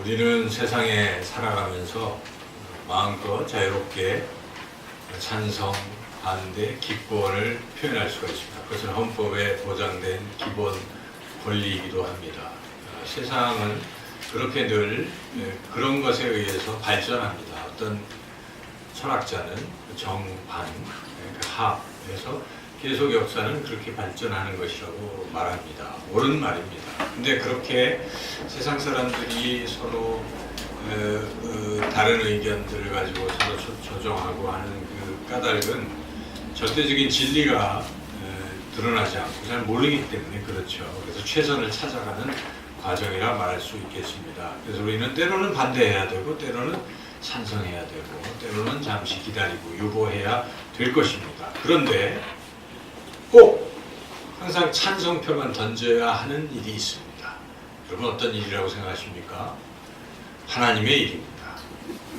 우리는 세상에 살아가면서 마음껏 자유롭게 찬성, 반대, 기권을 표현할 수가 있습니다. 그것은 헌법에 보장된 기본 권리이기도 합니다. 세상은 그렇게 늘 그런 것에 의해서 발전합니다. 어떤 철학자는 정반, 합에서 계속 역사는 그렇게 발전하는 것이라고 말합니다. 옳은 말입니다. 근데 그렇게 세상 사람들이 서로 다른 의견들을 가지고 서로 조정하고 하는 그 까닭은 절대적인 진리가 드러나지 않고 잘 모르기 때문에 그렇죠. 그래서 최선을 찾아가는 과정이라 말할 수 있겠습니다. 그래서 우리는 때로는 반대해야 되고 때로는 찬성해야 되고 때로는 잠시 기다리고 유보해야 될 것입니다. 그런데 꼭 항상 찬성표만 던져야 하는 일이 있습니다. 여러분 어떤 일이라고 생각하십니까? 하나님의 일입니다.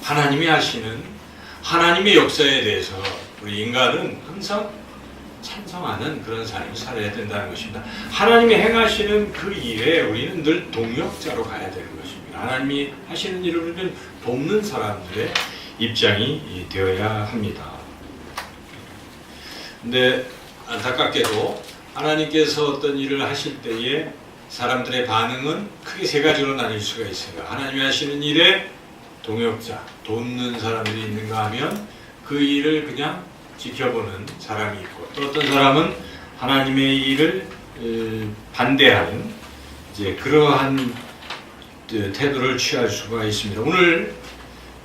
하나님이 하시는 하나님의 역사에 대해서 우리 인간은 항상 찬성하는 그런 삶을 살아야 된다는 것입니다. 하나님이 행하시는 그 일에 우리는 늘 동역자로 가야 되는 것입니다. 하나님이 하시는 일을 우리는 돕는 사람들의 입장이 되어야 합니다. 근데 안타깝게도 하나님께서 어떤 일을 하실 때에 사람들의 반응은 크게 세 가지로 나뉠 수가 있어요. 하나님이 하시는 일에 동역자, 돕는 사람들이 있는가 하면 그 일을 그냥 지켜보는 사람이 있고 또 어떤 사람은 하나님의 일을 반대하는 이제 그러한 태도를 취할 수가 있습니다. 오늘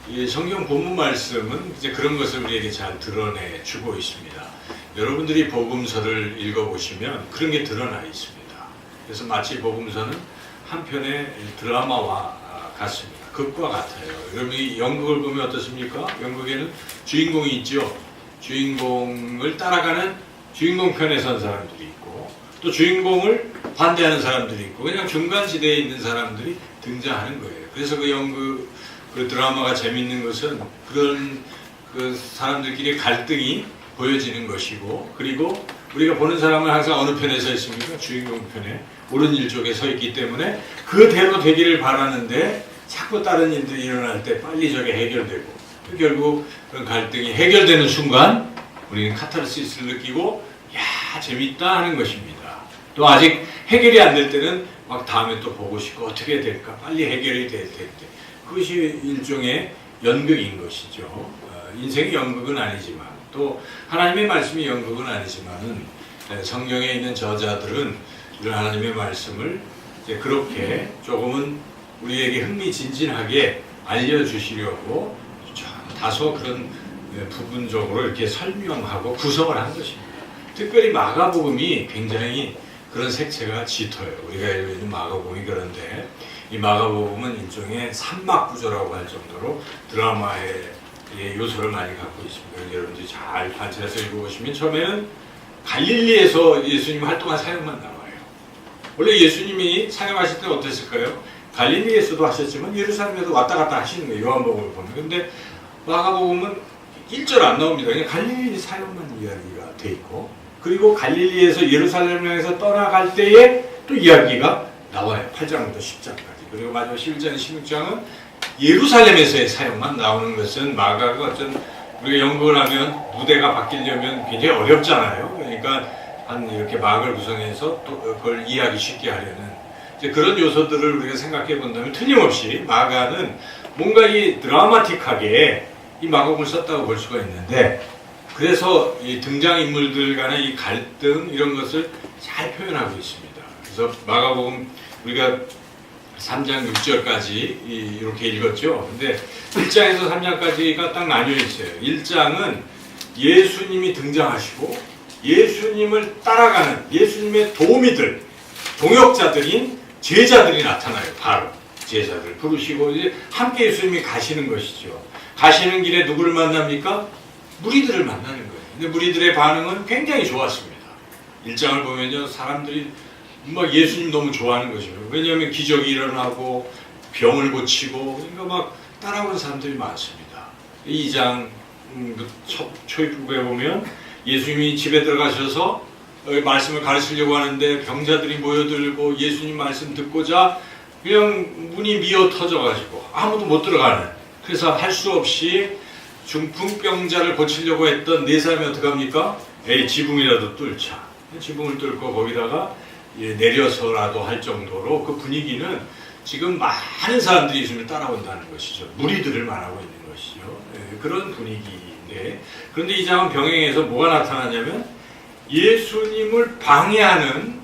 이 성경 본문 말씀은 이제 그런 것을 우리에게 잘 드러내 주고 있습니다. 여러분들이 복음서를 읽어보시면 그런 게 드러나 있습니다. 그래서 마치 복음서는 한편의 드라마와 같습니다. 극과 같아요. 여러분이 연극을 보면 어떻습니까? 연극에는 주인공이 있죠. 주인공을 따라가는 주인공 편에 선 사람들이 있고 또 주인공을 반대하는 사람들이 있고 그냥 중간 지대에 있는 사람들이 등장하는 거예요. 그래서 그 연극, 그 드라마가 재밌는 것은 그런 그 사람들끼리 갈등이 보여지는 것이고 그리고 우리가 보는 사람은 항상 어느 편에 서 있습니까? 주인공 편에 옳은 쪽에 서 있기 때문에 그대로 되기를 바라는데 자꾸 다른 일들이 일어날 때 빨리 저게 해결되고 결국 그런 갈등이 해결되는 순간 우리는 카타르시스를 느끼고 야 재밌다 하는 것입니다. 또 아직 해결이 안 될 때는 막 다음에 또 보고 싶고 어떻게 될까 빨리 해결이 될 텐데 그것이 일종의 연극인 것이죠. 인생이 연극은 아니지만 또 하나님의 말씀이 연극은 아니지만은 성경에 있는 저자들은 이런 하나님의 말씀을 이제 그렇게 조금은 우리에게 흥미진진하게 알려주시려고 다소 그런 부분적으로 이렇게 설명하고 구성을 한 것입니다. 특별히 마가복음이 굉장히 그런 색채가 짙어요. 우리가 읽는 마가복음이 그런데 이 마가복음은 일종의 산막구조라고 할 정도로 드라마의 요소를 많이 갖고 있습니다. 여러분들이 잘 관찰해서 읽어보시면 처음에는 갈릴리에서 예수님 활동한 사역만 나와요. 원래 예수님이 사역하실 때 어땠을까요? 갈릴리에서도 하셨지만 예루살렘에도 왔다 갔다 하시는 거예요. 요한복음을 보면. 근데 마가복음은 1절 안 나옵니다. 그냥 갈릴리 사역만 이야기가 돼 있고 그리고 갈릴리에서 예루살렘에서 떠나갈 때에 또 이야기가 나와요. 8장부터 10장까지. 그리고 마지막 11장, 16장은 예루살렘에서의 사역만 나오는 것은 마가가 어떤 우리가 연극을 하면 무대가 바뀌려면 굉장히 어렵잖아요. 그러니까 한 이렇게 막을 구성해서 또 그걸 이해하기 쉽게 하려는 이제 그런 요소들을 우리가 생각해 본다면 틀림없이 마가는 뭔가 이 드라마틱하게 이 마가복음을 썼다고 볼 수가 있는데 그래서 이 등장인물들 간의 이 갈등 이런 것을 잘 표현하고 있습니다. 그래서 마가복음 우리가 3장 6절까지 이렇게 읽었죠. 근데 1장에서 3장까지가 딱 나뉘어 있어요. 1장은 예수님이 등장하시고 예수님을 따라가는 예수님의 도우미들, 동역자들인 제자들이 나타나요. 바로 제자들 부르시고 이제 함께 예수님이 가시는 것이죠. 가시는 길에 누구를 만납니까? 무리들을 만나는 거예요. 근데 무리들의 반응은 굉장히 좋았습니다. 1장을 보면요. 사람들이 막 예수님 너무 좋아하는 것이에요. 왜냐하면 기적이 일어나고 병을 고치고 그러니까 막 따라오는 사람들이 많습니다. 2장 초입부에 보면 예수님이 집에 들어가셔서 말씀을 가르치려고 하는데 병자들이 모여들고 예수님 말씀 듣고자 그냥 문이 미어 터져가지고 아무도 못 들어가는, 그래서 할 수 없이 중풍병자를 고치려고 했던 네 사람이 어떡합니까? 에이, 지붕이라도 뚫자. 지붕을 뚫고 거기다가 내려서라도 할 정도로 그 분위기는 지금 많은 사람들이 예수님을 따라온다는 것이죠. 무리들을 말하고 있는 것이죠. 그런 분위기인데, 그런데 이 장은 병행해서 뭐가 나타나냐면 예수님을 방해하는,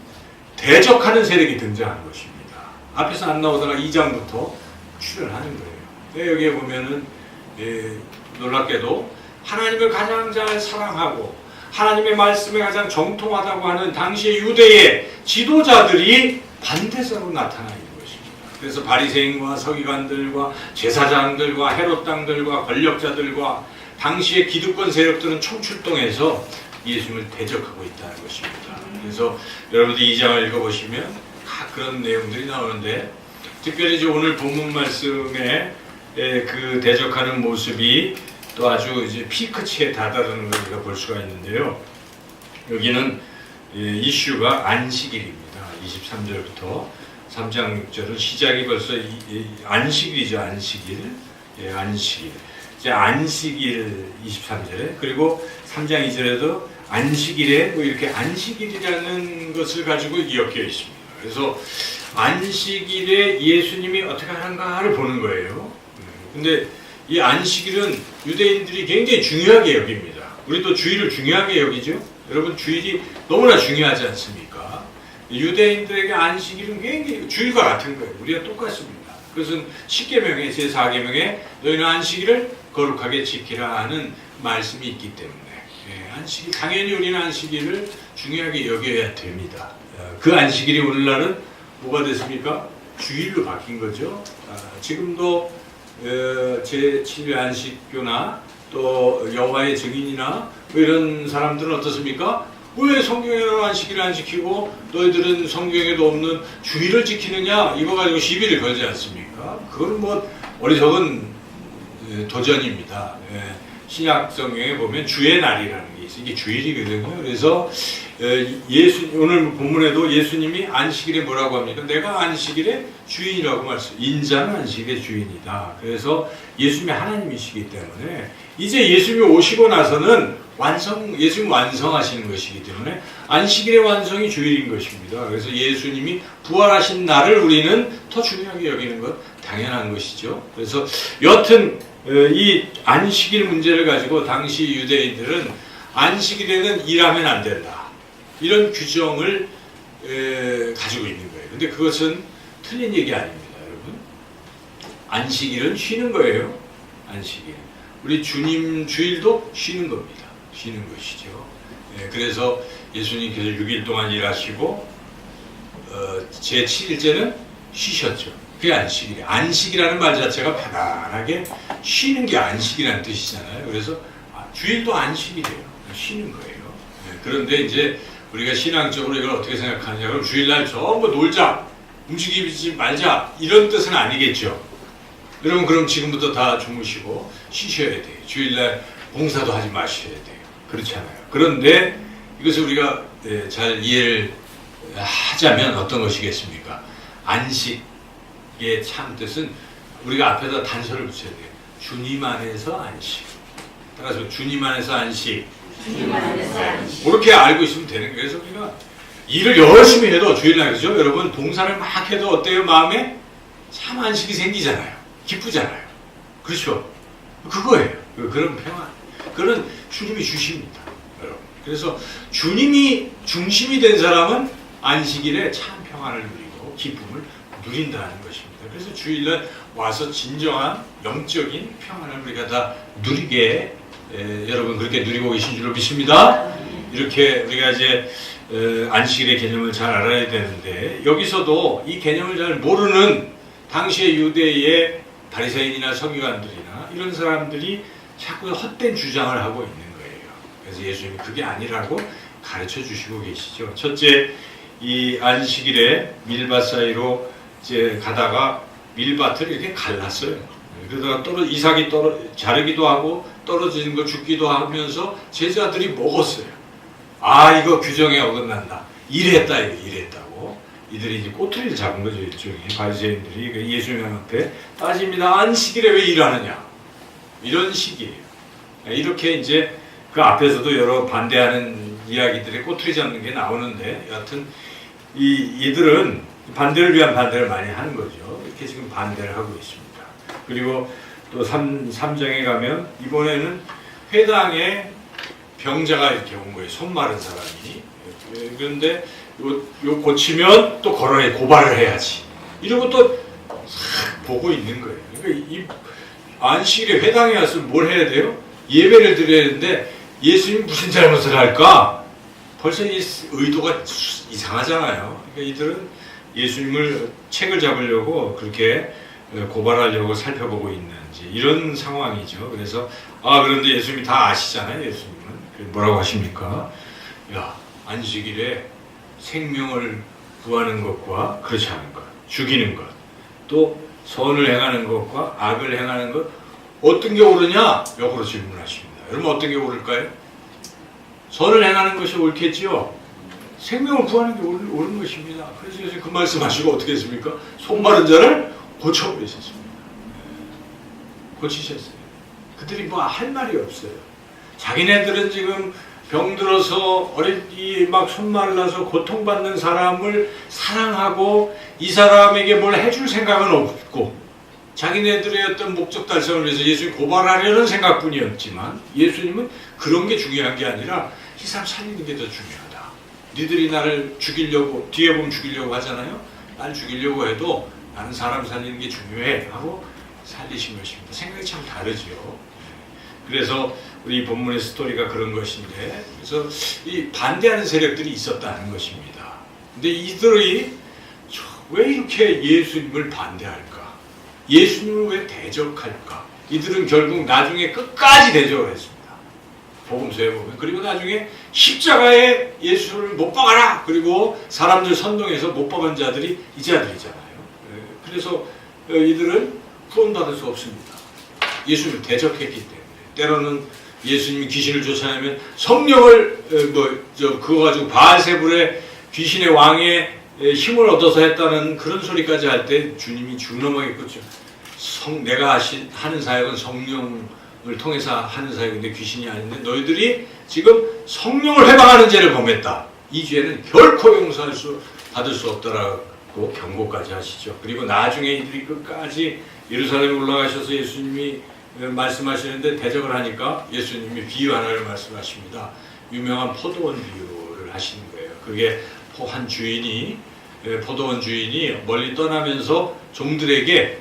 대적하는 세력이 등장한 것입니다. 앞에서 안 나오다가 2장부터 출현하는 거예요. 여기에 보면은 놀랍게도 하나님을 가장 잘 사랑하고 하나님의 말씀에 가장 정통하다고 하는 당시의 유대의 지도자들이 반대적으로 나타나 있는 것입니다. 그래서 바리새인과 서기관들과 제사장들과 헤롯 당들과 권력자들과 당시의 기득권 세력들은 총출동해서 예수님을 대적하고 있다는 것입니다. 그래서 여러분들이 2장을 읽어보시면 각 그런 내용들이 나오는데, 특별히 이제 오늘 본문 말씀에 그 대적하는 모습이 또 아주 이제 피크치에 다다르는 걸 우리가 볼 수가 있는데요. 여기는 이슈가 안식일입니다. 23절부터 3장 6절은 시작이 벌써 안식일이죠. 안식일. 안식일. 이제 안식일 23절에, 그리고 3장 2절에도 안식일에 뭐 이렇게 안식일이라는 것을 가지고 엮여 있습니다. 그래서 안식일에 예수님이 어떻게 하는가를 보는 거예요. 근데 이 안식일은 유대인들이 굉장히 중요하게 여깁니다. 우리도 주일을 중요하게 여기죠. 여러분, 주일이 너무나 중요하지 않습니까? 유대인들에게 안식일은 굉장히 주일과 같은 거예요. 우리가 똑같습니다. 그것은 10계명에 제4계명에 너희는 안식일을 거룩하게 지키라 하는 말씀이 있기 때문에 안식일, 당연히 우리는 안식일을 중요하게 여겨야 됩니다. 그 안식일이 오늘날은 뭐가 됐습니까? 주일로 바뀐 거죠. 지금도 제7일 안식교나 또 여호와의 증인이나 뭐 이런 사람들은 어떻습니까? 왜 성경에는 안식일을 안 지키고 너희들은 성경에도 없는 주일을 지키느냐, 이거 가지고 시비를 걸지 않습니까? 그건 뭐 어리석은 도전입니다. 신약 성경에 보면 주의 날이라는 게 있어요. 이게 주일이거든요. 그래서 오늘 본문에도 예수님이 안식일에 뭐라고 합니까? 내가 안식일의 주인이라고 말씀. 인자는 안식일의 주인이다. 그래서 예수님이 하나님이시기 때문에 이제 예수님이 오시고 나서는 예수님 완성하시는 것이기 때문에 안식일의 완성이 주일인 것입니다. 그래서 예수님이 부활하신 날을 우리는 더 중요하게 여기는 것 당연한 것이죠. 그래서 여튼 이 안식일 문제를 가지고 당시 유대인들은 안식일에는 일하면 안 된다, 이런 규정을 가지고 있는 거예요. 근데 그것은 틀린 얘기 아닙니다, 여러분. 안식일은 쉬는 거예요. 안식일. 우리 주님 주일도 쉬는 겁니다. 쉬는 것이죠. 그래서 예수님께서 6일 동안 일하시고 제7일째는 쉬셨죠. 그게 안식일이에요. 안식이라는 말 자체가 편안하게 쉬는 게 안식이라는 뜻이잖아요. 그래서 주일도 안식이래요. 쉬는 거예요. 그런데 이제 우리가 신앙적으로 이걸 어떻게 생각하느냐, 그럼 주일날 전부 놀자, 움직이지 말자, 이런 뜻은 아니겠죠. 여러분, 그럼 지금부터 다 주무시고 쉬셔야 돼요. 주일날 봉사도 하지 마셔야 돼요. 그렇잖아요. 그런데 이것을 우리가 잘 이해를 하자면 어떤 것이겠습니까? 안식의 참 뜻은 우리가 앞에다 단서를 붙여야 돼요. 주님 안에서 안식. 따라서 주님 안에서 안식. 그렇게 알고 있으면 되는 거예요. 그래서 우리가 일을 열심히 해도 주일날, 그죠? 여러분, 봉사를 막 해도 어때요? 마음에 참 안식이 생기잖아요. 기쁘잖아요. 그렇죠? 그거예요. 그런 평안. 그런 주님이 주십니다, 여러분. 그래서 주님이 중심이 된 사람은 안식일에 참 평안을 누리고 기쁨을 누린다는 것입니다. 그래서 주일날 와서 진정한 영적인 평안을 우리가 다 누리게, 여러분 그렇게 누리고 계신 줄로 믿습니다. 이렇게 우리가 이제 안식일의 개념을 잘 알아야 되는데, 여기서도 이 개념을 잘 모르는 당시의 유대의 바리새인이나 서기관들이나 이런 사람들이 자꾸 헛된 주장을 하고 있는 거예요. 그래서 예수님이 그게 아니라고 가르쳐 주시고 계시죠. 첫째, 이 안식일에 밀밭 사이로 이제 가다가 밀밭을 이렇게 갈랐어요. 그러다가 이삭이 자르기도 하고 떨어지는 거 죽기도 하면서 제자들이 먹었어요. 아, 이거 규정에 어긋난다. 이랬다고. 이들이 이제 꼬투리를 잡은 거죠. 일종의 바리새인들이 예수님 앞에 따집니다. 안식일에 왜 일하느냐 이런 식이에요. 이렇게 이제 그 앞에서도 여러 반대하는 이야기들의 꼬투리 잡는 게 나오는데 여하튼 이들은 반대를 위한 반대를 많이 하는 거죠. 이렇게 지금 반대를 하고 있습니다. 그리고 또 3장에 가면 이번에는 회당에 병자가 이렇게 온 거예요. 손 마른 사람이. 그런데 요 고치면 또 걸어내 고발을 해야지. 이러고 또 싹 보고 있는 거예요. 그러니까 이 안식일에 회당에 와서 뭘 해야 돼요? 예배를 드려야 되는데 예수님이 무슨 잘못을 할까? 벌써 이 의도가 이상하잖아요. 그러니까 이들은 예수님을 책을 잡으려고 그렇게 고발하려고 살펴보고 있는지 이런 상황이죠. 그래서 그런데 예수님이 다 아시잖아요. 예수님은 뭐라고 하십니까? 야, 안식일에 생명을 구하는 것과 그렇지 않은 것, 죽이는 것, 또 선을 행하는 것과 악을 행하는 것 어떤 게 옳으냐? 역으로 질문하십니다. 여러분 어떤 게 옳을까요? 선을 행하는 것이 옳겠지요. 생명을 구하는 게 옳은 것입니다. 그래서 예수님 그 말씀하시고 어떻게 했습니까? 손 마른 자를 고쳐버리셨습니다. 고치셨어요. 그들이 뭐 할 말이 없어요. 자기네들은 지금 병들어서 막 손 말라서 고통받는 사람을 사랑하고 이 사람에게 뭘 해줄 생각은 없고 자기네들의 어떤 목적 달성을 위해서 예수님 고발하려는 생각뿐이었지만 예수님은 그런 게 중요한 게 아니라 이 사람 살리는 게 더 중요하다. 니들이 나를 죽이려고 뒤에 보면 죽이려고 하잖아요. 날 죽이려고 해도 나는 사람 살리는 게 중요해 하고 살리신 것입니다. 생각이 참 다르죠. 그래서 우리 본문의 스토리가 그런 것인데 그래서 이 반대하는 세력들이 있었다는 것입니다. 근데 이들이 왜 이렇게 예수님을 반대할까? 예수님을 왜 대적할까? 이들은 결국 나중에 끝까지 대적을 했습니다. 복음서에 보면. 그리고 나중에 십자가에 예수를 못 박아라! 그리고 사람들 선동해서 못 박은 자들이 이 자들이잖아요. 그래서 이들은 구원받을 수 없습니다. 예수님을 대적했기 때문에. 때로는 예수님이 귀신을 쫓아내면 성령을 그거 가지고 바알세불의 귀신의 왕의 힘을 얻어서 했다는 그런 소리까지 할 때 주님이 죽넘어겠죠. 내가 하는 사역은 성령을 통해서 하는 사역인데 귀신이 아닌데 너희들이 지금 성령을 회방하는 죄를 범했다. 이 죄는 결코 받을 수 없다라고 경고까지 하시죠. 그리고 나중에 이들이 끝까지 예루살렘에 올라가셔서 예수님이 말씀하시는데 대적을 하니까 예수님이 비유 하나를 말씀하십니다. 유명한 포도원 비유를 하시는 거예요. 그게 한 주인이 포도원 주인이 멀리 떠나면서 종들에게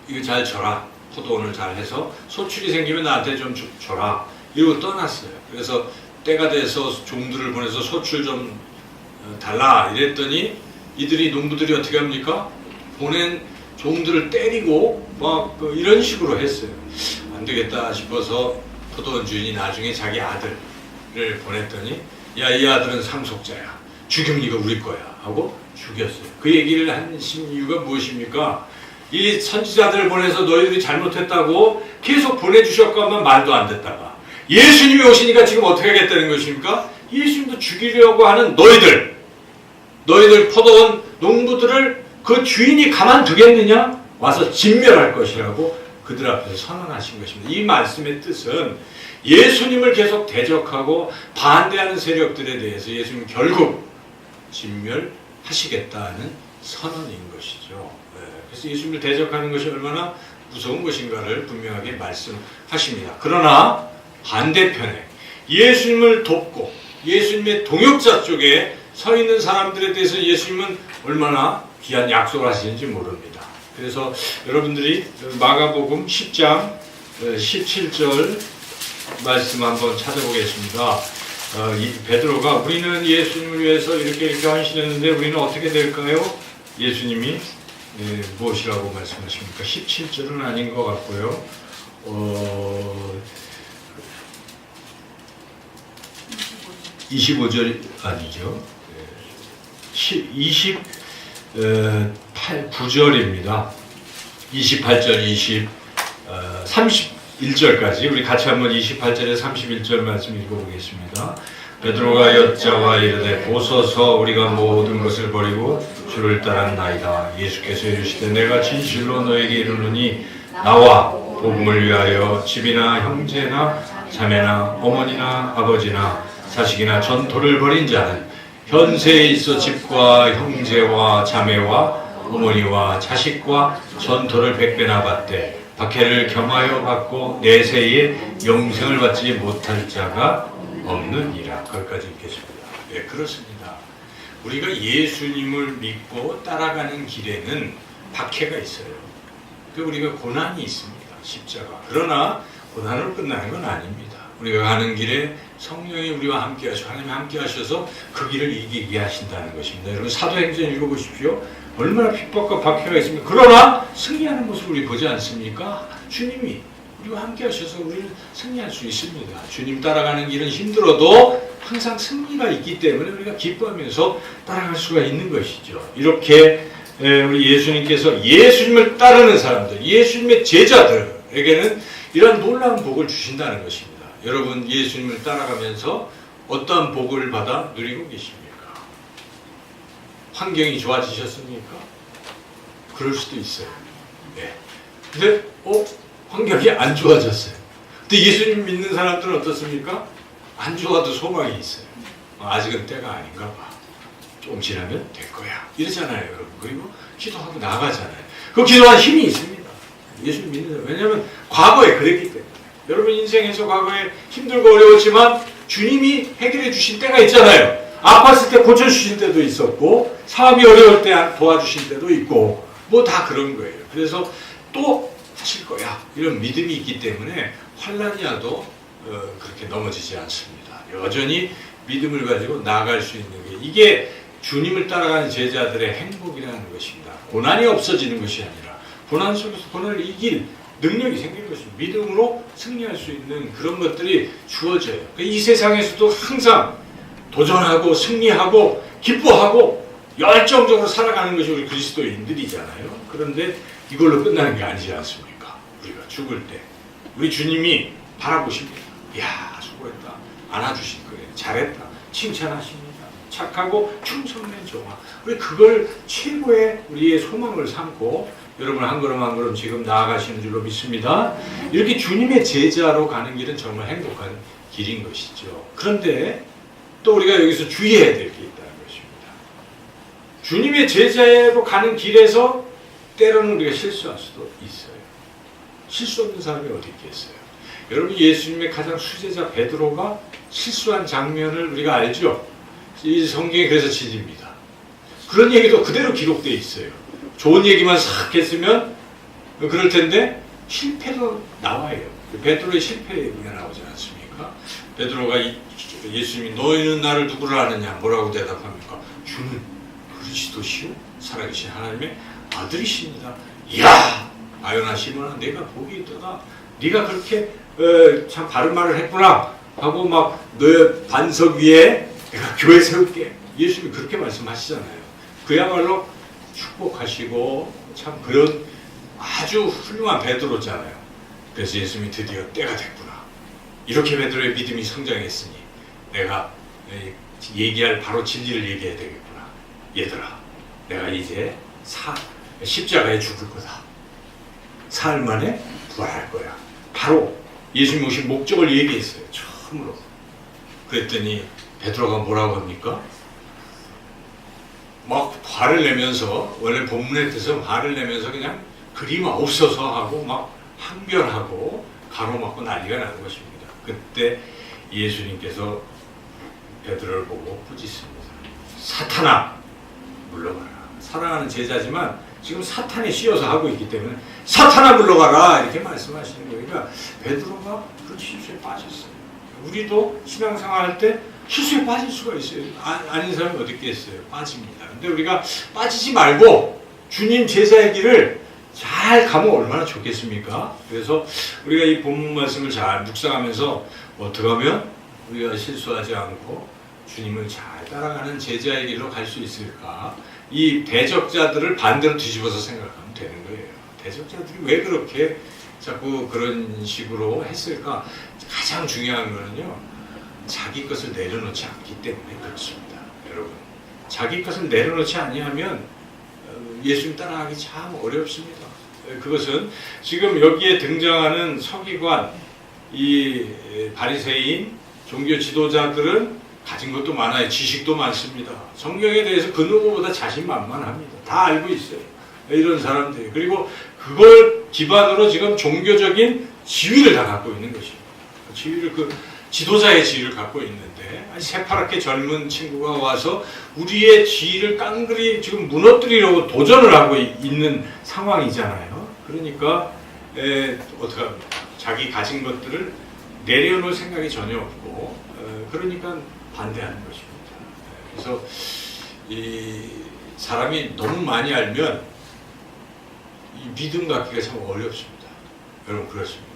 이거 잘 줘라. 포도원을 잘 해서 소출이 생기면 나한테 좀 줘라. 이러고 떠났어요. 그래서 때가 돼서 종들을 보내서 소출 좀 달라 이랬더니 이들이 농부들이 어떻게 합니까? 보낸 종들을 때리고 막 이런 식으로 했어요. 안 되겠다 싶어서 포도원 주인이 나중에 자기 아들을 보냈더니 야, 이 아들은 상속자야. 죽이면 이거 우리 거야 하고 죽였어요. 그 얘기를 하신 이유가 무엇입니까? 이 선지자들을 보내서 너희들이 잘못했다고 계속 보내주셨건만 말도 안 듣다가 예수님이 오시니까 지금 어떻게 하겠다는 것입니까? 예수님도 죽이려고 하는 너희들 포도원 농부들을 그 주인이 가만두겠느냐? 와서 진멸할 것이라고 그들 앞에서 선언하신 것입니다. 이 말씀의 뜻은 예수님을 계속 대적하고 반대하는 세력들에 대해서 예수님 결국 진멸하시겠다는 선언인 것이죠. 그래서 예수님을 대적하는 것이 얼마나 무서운 것인가를 분명하게 말씀하십니다. 그러나 반대편에 예수님을 돕고 예수님의 동역자 쪽에 서 있는 사람들에 대해서 예수님은 얼마나 귀한 약속을 하시는지 모릅니다. 그래서 여러분들이 마가복음 10장 17절 말씀 한번 찾아보겠습니다. 베드로가 우리는 예수님을 위해서 이렇게 헌신했는데 우리는 어떻게 될까요? 예수님이 무엇이라고 말씀하십니까? 17절은 아닌 것 같고요. 25절 아니죠. 9절입니다. 28절, 31절까지 우리 같이 한번 28절에 31절 말씀 읽어보겠습니다. 베드로가 여짜와 이르되 보소서 우리가 모든 것을 버리고 주를 따랐나이다. 예수께서 이르시되 내가 진실로 너에게 이르노니 나와 복음을 위하여 집이나 형제나 자매나 어머니나 아버지나 자식이나 전토를 벌인 자는 현세에 있어 집과 형제와 자매와 어머니와 자식과 전토를 100배나 받되 박해를 겸하여 받고 내세에 영생을 받지 못할 자가 없느니라. 거기까지 읽겠습니다. 네, 그렇습니다. 우리가 예수님을 믿고 따라가는 길에는 박해가 있어요. 우리가 고난이 있습니다. 십자가. 그러나 고난으로 끝나는 건 아닙니다. 우리가 가는 길에 성령이 우리와 함께 하시고 하나님이 함께 하셔서 그 길을 이기게 하신다는 것입니다. 여러분 사도행전 읽어보십시오. 얼마나 핍박과 박해가 있습니까? 그러나 승리하는 모습을 우리 보지 않습니까? 주님이 우리와 함께 하셔서 우리를 승리할 수 있습니다. 주님 따라가는 길은 힘들어도 항상 승리가 있기 때문에 우리가 기뻐하면서 따라갈 수가 있는 것이죠. 이렇게 우리 예수님께서 예수님을 따르는 사람들, 예수님의 제자들에게는 이런 놀라운 복을 주신다는 것입니다. 여러분 예수님을 따라가면서 어떠한 복을 받아 누리고 계십니까? 환경이 좋아지셨습니까? 그럴 수도 있어요. 네. 근데 환경이 안 좋아졌어요. 근데 예수님 믿는 사람들은 어떻습니까? 안 좋아도 소망이 있어요. 아직은 때가 아닌가 봐. 조금 지나면 될 거야. 이러잖아요, 여러분. 그리고 기도하고 나가잖아요. 그 기도한 힘이 있습니다. 예수님 믿는 사람. 왜냐하면 과거에 그랬기 때문에. 여러분 인생에서 과거에 힘들고 어려웠지만 주님이 해결해 주신 때가 있잖아요. 아팠을 때 고쳐주신 때도 있었고 사업이 어려울 때 도와주신 때도 있고 뭐 다 그런 거예요. 그래서 또 하실 거야. 이런 믿음이 있기 때문에 환난이 와도 그렇게 넘어지지 않습니다. 여전히 믿음을 가지고 나아갈 수 있는 게 이게 주님을 따라가는 제자들의 행복이라는 것입니다. 고난이 없어지는 것이 아니라 고난 속에서 고난을 이길 능력이 생기는 것입니다. 믿음으로 승리할 수 있는 그런 것들이 주어져요. 이 세상에서도 항상 도전하고 승리하고 기뻐하고 열정적으로 살아가는 것이 우리 그리스도인들이잖아요. 그런데 이걸로 끝나는 게 아니지 않습니까? 우리가 죽을 때 우리 주님이 바라보십니다. 이야 수고했다. 안아주실 거예요. 잘했다. 칭찬하십니다. 착하고 충성된 종아. 우리 그걸 최고의 우리의 소망을 삼고 여러분 한 걸음 한 걸음 지금 나아가시는 줄로 믿습니다. 이렇게 주님의 제자로 가는 길은 정말 행복한 길인 것이죠. 그런데 또 우리가 여기서 주의해야 될 게 있다는 것입니다. 주님의 제자로 가는 길에서 때로는 우리가 실수할 수도 있어요. 실수 없는 사람이 어디 있겠어요. 여러분 예수님의 가장 수제자 베드로가 실수한 장면을 우리가 알죠. 이 성경에 그래서 진리입니다. 그런 얘기도 그대로 기록되어 있어요. 좋은 얘기만 싹 했으면 그럴 텐데 실패도 나와요. 베드로의 실패 얘기가 나오지 않습니까? 베드로가 예수님이 너희는 나를 누구를 아느냐 뭐라고 대답합니까? 주는 그리스도시요 살아계신 하나님의 아들이십니다. 이야 아요나 시몬아 내가 복이 있도다. 네가 그렇게 참 바른 말을 했구나 하고 막 너의 반석 위에 내가 교회 세울게. 예수님이 그렇게 말씀하시잖아요. 그야말로 축복하시고 참 그런 아주 훌륭한 베드로잖아요. 그래서 예수님이 드디어 때가 됐구나. 이렇게 베드로의 믿음이 성장했으니 내가 얘기할 바로 진리를 얘기해야 되겠구나. 얘들아 내가 이제 십자가에 죽을 거다. 사흘 만에 부활할 거야. 바로 예수님 오신 목적을 얘기했어요. 처음으로. 그랬더니 베드로가 뭐라고 합니까? 막 화를 내면서 원래 본문의 뜻은 화를 내면서 그냥 그림 없어서 하고 막 항변하고 가로막고 난리가 나는 것입니다. 그때 예수님께서 베드로를 보고 꾸짖습니다. 사탄아 물러가라. 사랑하는 제자지만 지금 사탄에 씌어서 하고 있기 때문에 사탄아 물러가라 이렇게 말씀하시는 거예요. 그러니까 베드로가 그런 실수에 빠졌어요. 우리도 신앙생활 할 때 실수에 빠질 수가 있어요. 아닌 사람이 어디 있겠어요. 빠집니다. 근데 우리가 빠지지 말고 주님 제자의 길을 잘 가면 얼마나 좋겠습니까? 그래서 우리가 이 본문 말씀을 잘 묵상하면서 어떻게 하면 우리가 실수하지 않고 주님을 잘 따라가는 제자의 길로 갈 수 있을까? 이 대적자들을 반대로 뒤집어서 생각하면 되는 거예요. 대적자들이 왜 그렇게 자꾸 그런 식으로 했을까? 가장 중요한 거는요. 자기 것을 내려놓지 않기 때문에 그렇습니다. 여러분, 자기 것을 내려놓지 아니하면 예수님 따라가기 참 어렵습니다. 그것은 지금 여기에 등장하는 서기관, 이 바리새인, 종교 지도자들은 가진 것도 많아요. 지식도 많습니다. 성경에 대해서 그 누구보다 자신만만합니다. 다 알고 있어요. 이런 사람들이. 그리고 그걸 기반으로 지금 종교적인 지위를 다 갖고 있는 것입니다. 지위를, 지도자의 지위를 갖고 있는데, 아주 새파랗게 젊은 친구가 와서 우리의 지위를 깡그리 지금 무너뜨리려고 도전을 하고 있는 상황이잖아요. 그러니까, 어떻게 합니까? 자기 가진 것들을 내려놓을 생각이 전혀 없고, 그러니까 반대하는 것입니다. 그래서 이 사람이 너무 많이 알면 이 믿음 갖기가 참 어렵습니다. 여러분, 그렇습니다.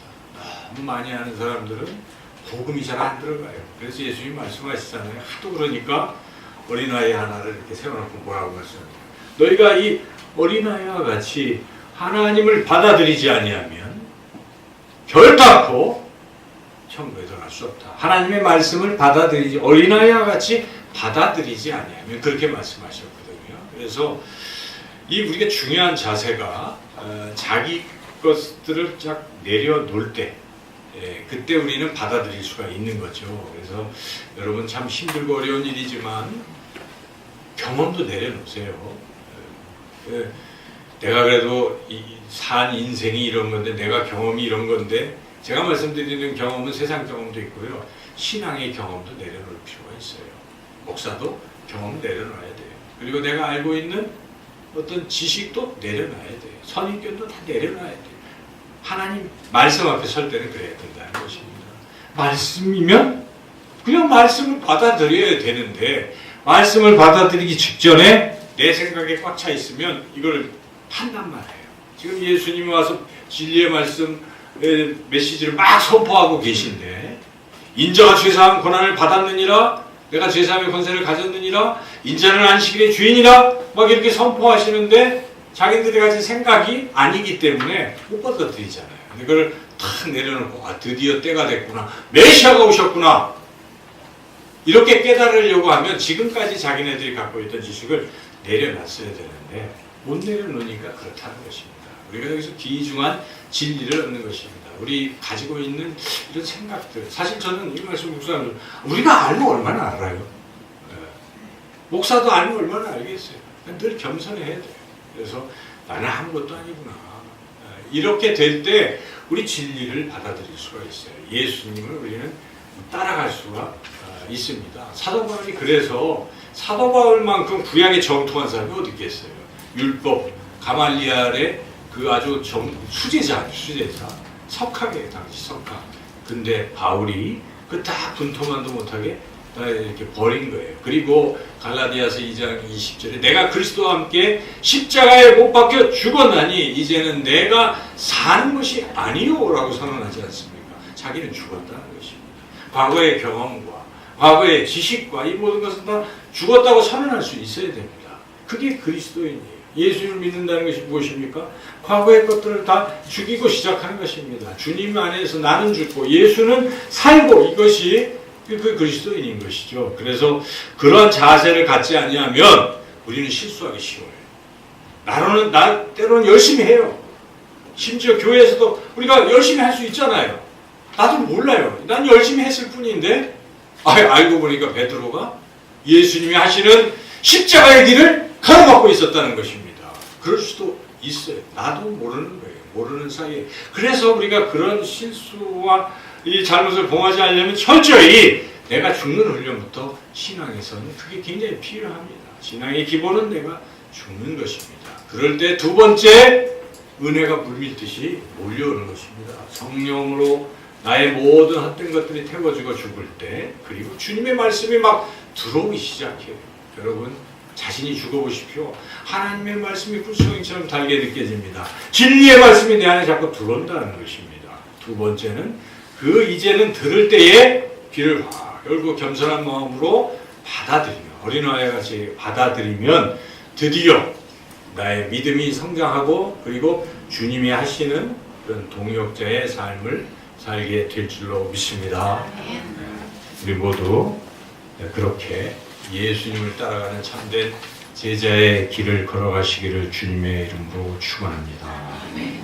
너무 많이 아는 사람들은 복음이 잘 안 들어가요. 그래서 예수님이 말씀하시잖아요. 하도 그러니까 어린아이 하나를 이렇게 세워놓고 뭐라고 말씀합니까? 너희가 이 어린아이와 같이 하나님을 받아들이지 아니하면 결단코 천국에 들어갈 수 없다. 하나님의 말씀을 받아들이지, 어린아이와 같이 받아들이지 아니하면, 그렇게 말씀하셨거든요. 그래서 이 우리가 중요한 자세가 자기 것들을 쫙 내려놓을 때, 그때 우리는 받아들일 수가 있는 거죠. 그래서 여러분, 참 힘들고 어려운 일이지만 경험도 내려놓으세요. 내가 그래도 산 인생이 이런 건데, 내가 경험이 이런 건데, 제가 말씀드리는 경험은 세상 경험도 있고요, 신앙의 경험도 내려놓을 필요가 있어요. 목사도 경험 내려놔야 돼요. 그리고 내가 알고 있는 어떤 지식도 내려놔야 돼요. 선입견도 다 내려놔야 돼요. 하나님 말씀 앞에 설 때는 그래야 된다는 것입니다. 말씀이면 그냥 말씀을 받아들여야 되는데, 말씀을 받아들이기 직전에 내 생각에 꽉 차 있으면 이걸 판단만 해요. 지금 예수님이 와서 진리의 말씀 메시지를 막 선포하고 계신데, 인자가 죄사함 권한을 받았느니라, 내가 죄사함의 권세를 가졌느니라, 인자는 안식일의 주인이라 막 이렇게 선포하시는데 자기들이 가진 생각이 아니기 때문에 못 받아들이잖아요. 근데 그걸 탁 내려놓고, 아, 드디어 때가 됐구나, 메시아가 오셨구나, 이렇게 깨달으려고 하면 지금까지 자기네들이 갖고 있던 지식을 내려놨어야 되는데 못 내려놓으니까 그렇다는 것입니다. 우리가 여기서 귀중한 진리를 얻는 것입니다. 우리 가지고 있는 이런 생각들, 사실 저는 이 말씀 목사님, 우리가 알면 얼마나 알아요? 목사도 알면 얼마나 알겠어요? 늘 겸손해야 돼요. 그래서 나는 아무것도 아니구나, 이렇게 될 때 우리 진리를 받아들일 수가 있어요. 예수님을 우리는 따라갈 수가 있습니다. 사도 바울이, 그래서 사도 바울만큼 구약에 정통한 사람이 어디 있겠어요? 율법, 가말리알의 그 아주 수제자, 석학이에요, 당시 석학. 근데 바울이 그 다 분통만도 못하게 다 이렇게 버린 거예요. 그리고 갈라디아서 2장 20절에 내가 그리스도와 함께 십자가에 못 박혀 죽었나니 이제는 내가 사는 것이 아니요라고 선언하지 않습니까? 자기는 죽었다는 것입니다. 과거의 경험과 과거의 지식과 이 모든 것은 다 죽었다고 선언할 수 있어야 됩니다. 그게 그리스도인이에요. 예수를 믿는다는 것이 무엇입니까? 과거의 것들을 다 죽이고 시작하는 것입니다. 주님 안에서 나는 죽고 예수는 살고, 이것이 그 그리스도인인 것이죠. 그래서 그러한 자세를 갖지 아니하면 우리는 실수하기 쉬워요. 때로는 열심히 해요. 심지어 교회에서도 우리가 열심히 할 수 있잖아요. 나도 몰라요. 난 열심히 했을 뿐인데, 알고 보니까 베드로가 예수님이 하시는 십자가의 길을 가로막고 있었다는 것입니다. 그럴 수도 있어요. 나도 모르는 거예요. 모르는 사이에. 그래서 우리가 그런 실수와 이 잘못을 범하지 않으려면 철저히 내가 죽는 훈련부터 신앙에서는 그게 굉장히 필요합니다. 신앙의 기본은 내가 죽는 것입니다. 그럴 때 두 번째, 은혜가 물밀듯이 몰려오는 것입니다. 성령으로 나의 모든 헛된 것들이 태워지고 죽을 때, 그리고 주님의 말씀이 막 들어오기 시작해요. 여러분, 자신이 죽어보십시오. 하나님의 말씀이 불성이처럼 달게 느껴집니다. 진리의 말씀이 내 안에 자꾸 들어온다는 것입니다. 두 번째는 이제는 들을 때에 귀를 확 열고 겸손한 마음으로 받아들이면, 어린아이 같이 받아들이면 드디어 나의 믿음이 성장하고, 그리고 주님이 하시는 그런 동역자의 삶을 살게 될 줄로 믿습니다. 우리 모두 그렇게 예수님을 따라가는 참된 제자의 길을 걸어가시기를 주님의 이름으로 축원합니다.